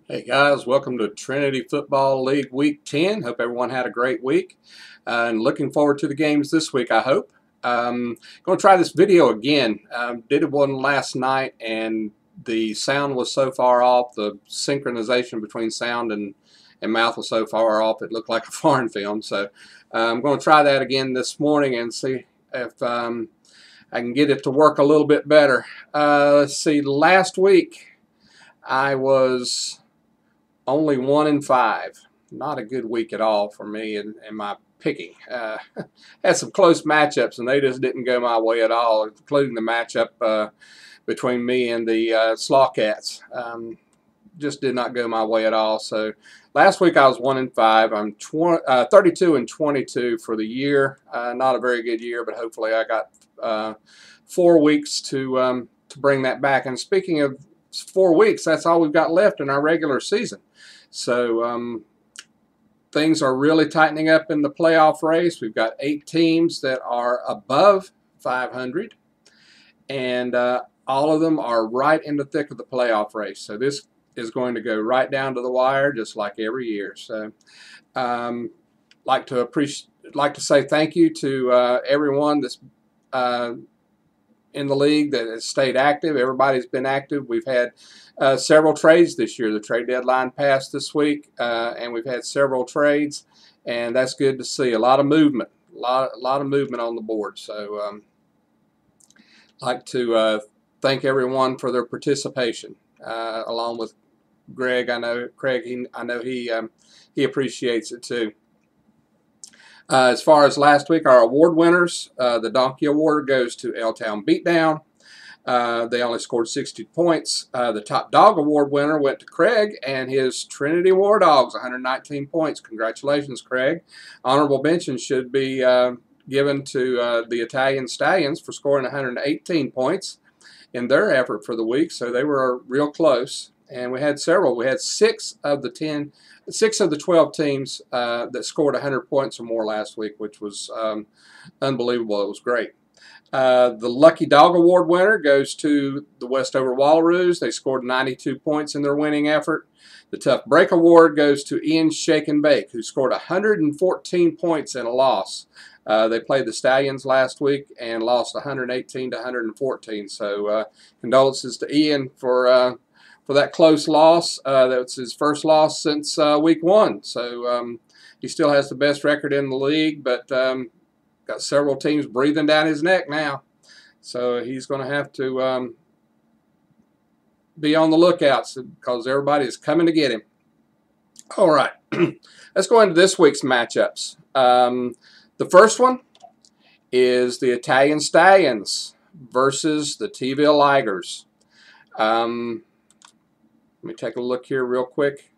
Hey guys, welcome to Trinity Football League Week 10. Hope everyone had a great week and looking forward to the games this week, I hope. Going to try this video again. Did one last night and the sound was so far off, the synchronization between sound and mouth was so far off it looked like a foreign film. So I'm going to try that again this morning and see if I can get it to work a little bit better. Let's see, last week I was only 1-5. Not a good week at all for me in my picking. Had some close matchups, and they just didn't go my way at all, including the matchup between me and the Slaw Cats. Just did not go my way at all. So last week I was 1-5. I'm 32-22 for the year. Not a very good year, but hopefully I got 4 weeks to bring that back. And speaking of 4 weeks, that's all we've got left in our regular season. So things are really tightening up in the playoff race. We've got 8 teams that are above 500, and all of them are right in the thick of the playoff race. So this is going to go right down to the wire, just like every year. So like to say thank you to everyone that's in the league that has stayed active. Everybody's been active. We've had several trades this year. The trade deadline passed this week, and we've had several trades, and that's good to see. A lot of movement, a lot of movement on the board. So I'd like to thank everyone for their participation, along with Greg. I know Craig. I know he appreciates it too. As far as last week, our award winners, the Donkey Award goes to L-Town Beatdown. They only scored 60 points. The Top Dog Award winner went to Craig and his Trinity War Dogs, 119 points. Congratulations, Craig. Honorable mention should be given to the Italian Stallions for scoring 118 points in their effort for the week, so they were real close. And we had several. We had 6 of the 12 teams that scored 100 points or more last week, which was unbelievable. It was great. The Lucky Dog Award winner goes to the Westover Wallaroos. They scored 92 points in their winning effort. The Tough Break Award goes to Ian Shake and Bake, who scored 114 points in a loss. They played the Stallions last week and lost 118 to 114. So condolences to Ian for that close loss. That's his first loss since week 1. So he still has the best record in the league, but got several teams breathing down his neck now. So he's going to have to be on the lookout because everybody is coming to get him. All right, let's go into this week's matchups. The first one is the Italian Stallions versus the T-ville Ligers. Let me take a look here real quick,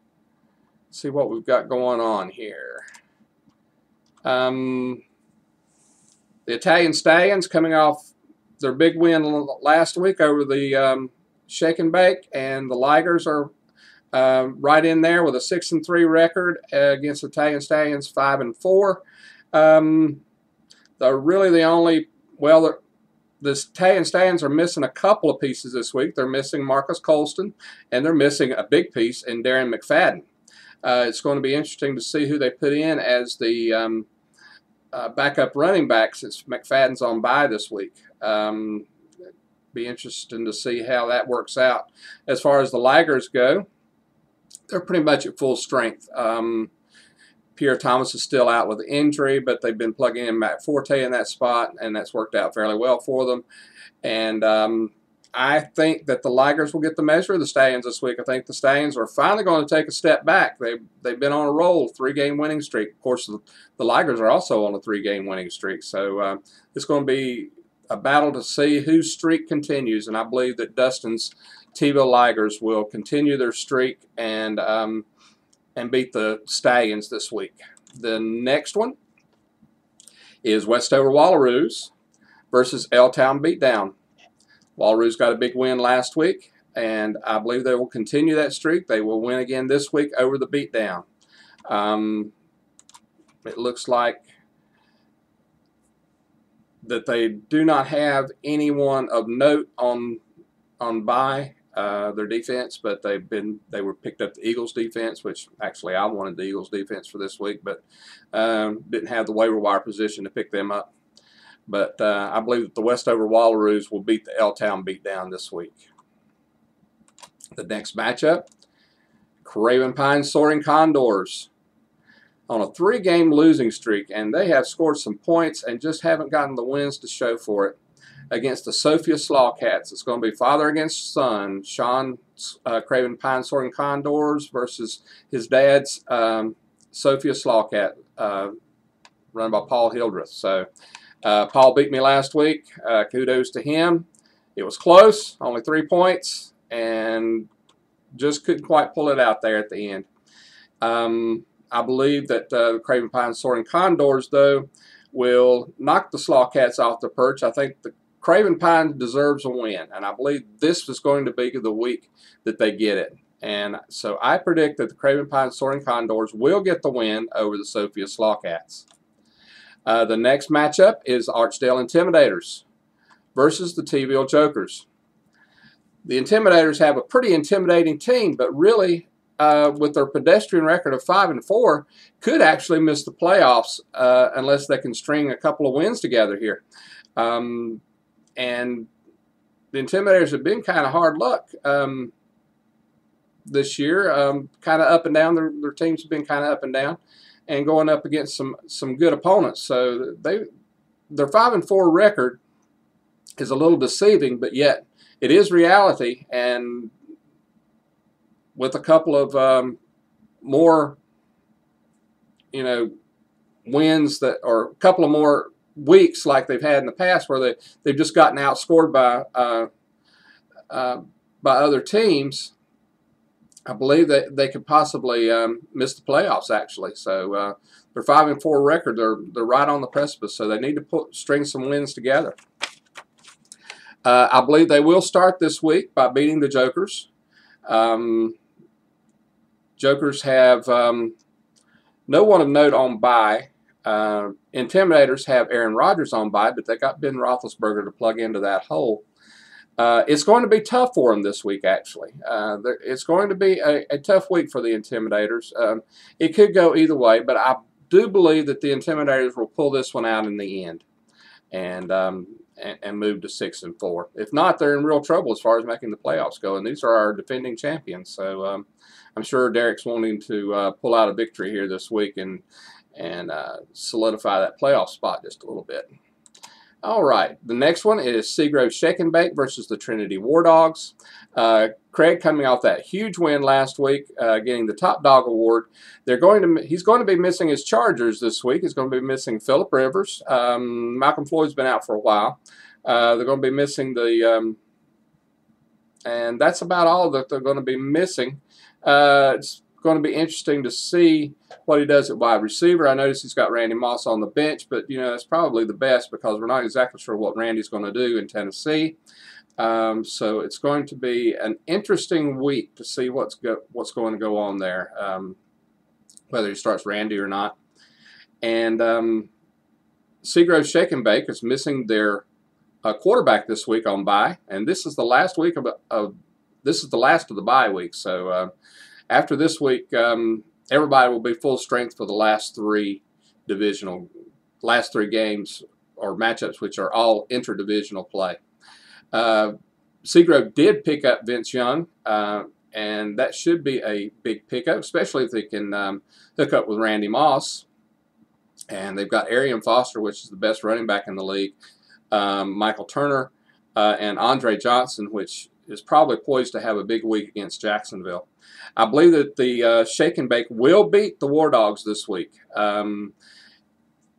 see what we've got going on here. The Italian Stallions coming off their big win last week over the Shake and Bake, and the Ligers are right in there with a 6-3 record against the Italian Stallions 5-4. They're really the only, well, the Italian Stallions are missing a couple of pieces this week. They're missing Marcus Colston, and they're missing a big piece in Darren McFadden. It's going to be interesting to see who they put in as the backup running back since McFadden's on bye this week. Be interesting to see how that works out. As far as the Ligers go, they're pretty much at full strength. Pierre Thomas is still out with injury, but they've been plugging in Matt Forte in that spot, and that's worked out fairly well for them. And I think that the Ligers will get the measure of the Stallions this week. I think the Stallions are finally going to take a step back. They've been on a roll, 3-game winning streak. Of course, the Ligers are also on a 3-game winning streak. So it's going to be a battle to see whose streak continues, and I believe that Dustin's T-ville Ligers will continue their streak and beat the Stallions this week. The next one is Westover Wallaroos versus L-Town Beatdown. Wallaroos got a big win last week, and I believe they will continue that streak. They will win again this week over the Beatdown. It looks like that they do not have anyone of note on bye. their defense, but they were picked up the Eagles defense, which actually I wanted the Eagles defense for this week, but didn't have the waiver wire position to pick them up. But I believe that the Westover Wallaroos will beat the L-Town Beatdown this week. The next matchup, Craven Pine Soaring Condors on a 3-game losing streak, and they have scored some points and just haven't gotten the wins to show for it against the Sophia Slawcats. It's going to be father against son, Sean Craven Pine Soaring Condors versus his dad's Sophia Slawcat, run by Paul Hildreth. So Paul beat me last week. Kudos to him. It was close, only 3 points, and just couldn't quite pull it out there at the end. I believe that the Craven Pine Soaring Condors, though, will knock the Slawcats off the perch. I think the Craven Pine deserves a win, and I believe this is going to be the week that they get it. And so I predict that the Craven Pine Soaring Condors will get the win over the Sophia Slawcats. The next matchup is Archdale Intimidators versus the T-ville Jokers. The Intimidators have a pretty intimidating team, but really, with their pedestrian record of 5-4, could actually miss the playoffs unless they can string a couple of wins together here. And the Intimidators have been kind of hard luck this year, kind of up and down. Their teams have been kind of up and down, and going up against some good opponents. So their 5-4 record is a little deceiving, but yet it is reality. And with a couple of more, wins or a couple of more weeks like they've had in the past, where they've just gotten outscored by other teams, I believe that they could possibly miss the playoffs, actually. So their 5-4 record, they're right on the precipice. So they need to string some wins together. I believe they will start this week by beating the Jokers. Jokers have no one of note on bye. Intimidators have Aaron Rodgers on bye, but they got Ben Roethlisberger to plug into that hole. It's going to be tough for them this week, actually. It's going to be a tough week for the Intimidators. It could go either way, but I do believe that the Intimidators will pull this one out in the end and move to 6-4. If not, they're in real trouble as far as making the playoffs go, and these are our defending champions. So I'm sure Derek's wanting to pull out a victory here this week and solidify that playoff spot just a little bit. All right, the next one is Seagrove Shake and Bake versus the Trinity War Dogs. Craig coming off that huge win last week, getting the Top Dog Award. He's going to be missing his Chargers this week. He's going to be missing Phillip Rivers. Malcolm Floyd's been out for a while. They're going to be missing and that's about all that they're going to be missing. It's going to be interesting to see what he does at wide receiver. I notice he's got Randy Moss on the bench, but that's probably the best because we're not exactly sure what Randy's going to do in Tennessee. So it's going to be an interesting week to see what's going to go on there, whether he starts Randy or not. And Seagrove Shake and Bake is missing their quarterback this week on bye, and this is the last week this is the last of the bye week. So after this week, everybody will be full strength for the last three games or matchups, which are all interdivisional play. Seagrove did pick up Vince Young, and that should be a big pickup, especially if they can hook up with Randy Moss. And they've got Arian Foster, which is the best running back in the league, Michael Turner, and Andre Johnson, which is probably poised to have a big week against Jacksonville. I believe that the Shake and Bake will beat the War Dogs this week.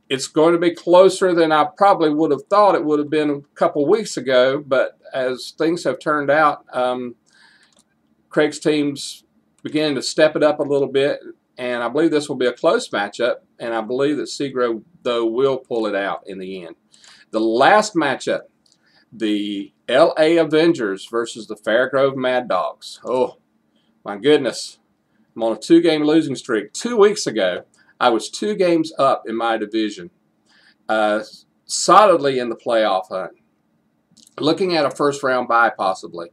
It's going to be closer than I probably would have thought it would have been a couple weeks ago, but as things have turned out, Craig's team's beginning to step it up a little bit, and I believe this will be a close matchup, and I believe that Seagrove, though, will pull it out in the end. The last matchup, the L.A. Avengers versus the Fairgrove Mad Dogs. Oh, my goodness. I'm on a 2-game losing streak. 2 weeks ago, I was 2 games up in my division, solidly in the playoff hunt, looking at a first-round bye possibly.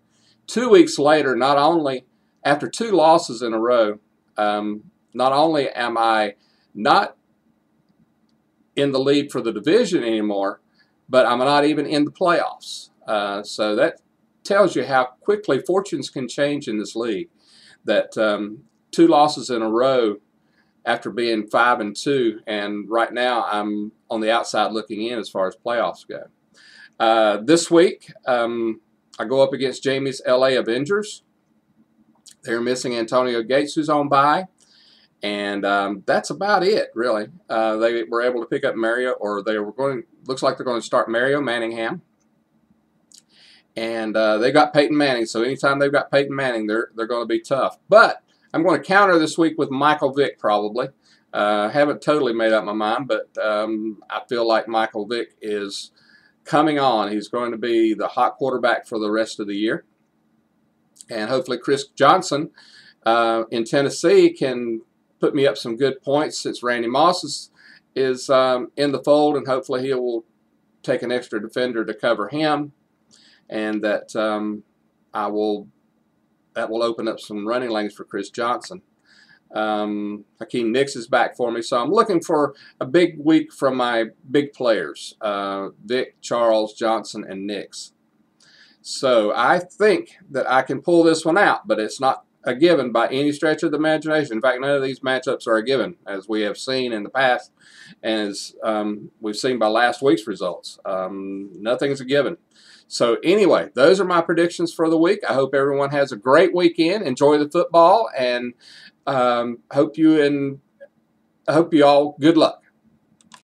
2 weeks later, not only after 2 losses in a row, not only am I not in the lead for the division anymore, but I'm not even in the playoffs. So that tells you how quickly fortunes can change in this league. That 2 losses in a row after being 5-2, and right now I'm on the outside looking in as far as playoffs go. This week, I go up against Jamie's LA Avengers. They're missing Antonio Gates, who's on bye. And that's about it, really. They were able to pick up Mario, or they were going. Looks like they're going to start Mario Manningham, and they got Peyton Manning. So anytime they've got Peyton Manning, they're going to be tough. But I'm going to counter this week with Michael Vick probably. Haven't totally made up my mind, but I feel like Michael Vick is coming on. He's going to be the hot quarterback for the rest of the year, and hopefully Chris Johnson in Tennessee can put me up some good points since Randy Moss is in the fold, and hopefully he will take an extra defender to cover him, and that that will open up some running lanes for Chris Johnson. Hakeem Nicks is back for me, so I'm looking for a big week from my big players, Vick, Charles, Johnson, and Nicks. So I think that I can pull this one out, but it's not a given by any stretch of the imagination. In fact, none of these matchups are a given, as we have seen in the past, and as we've seen by last week's results. Nothing's a given. So anyway, those are my predictions for the week. I hope everyone has a great weekend. Enjoy the football, and hope you all good luck.